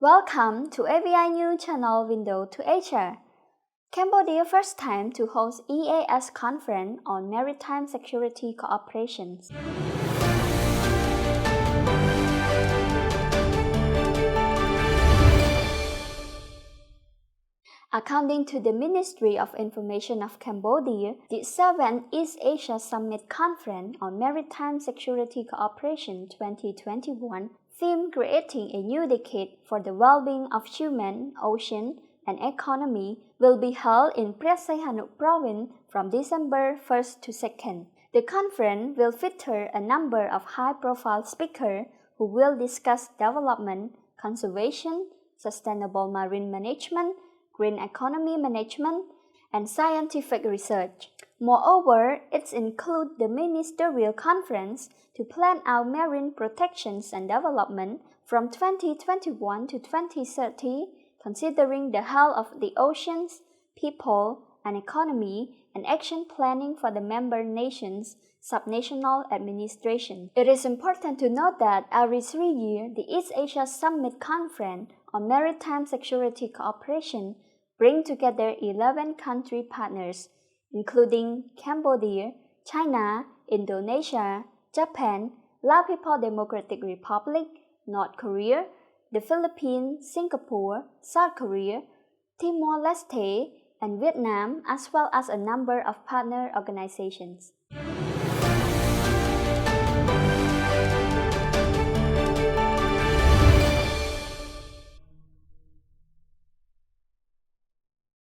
Welcome to AVI News Channel Window to Asia. Cambodia first time to host EAS conference on Maritime Security Cooperation. According to the Ministry of Information of Cambodia, the 7th East Asia Summit Conference on Maritime Security Cooperation 2021 theme Creating a New Decade for the Well-being of Human, Ocean, and Economy will be held in Presa Sihanouk Province from December 1st to 2nd. The conference will feature a number of high-profile speakers who will discuss development, conservation, sustainable marine management, green economy management, and scientific research. Moreover, it includes the ministerial conference to plan out marine protections and development from 2021 to 2030, considering the health of the oceans, people, and economy, and action planning for the member nations' subnational administration. It is important to note that every 3 years, the East Asia Summit Conference on Maritime Security Cooperation bring together 11 country partners, including Cambodia, China, Indonesia, Japan, Lao People's Democratic Republic, North Korea, the Philippines, Singapore, South Korea, Timor-Leste, and Vietnam, as well as a number of partner organizations.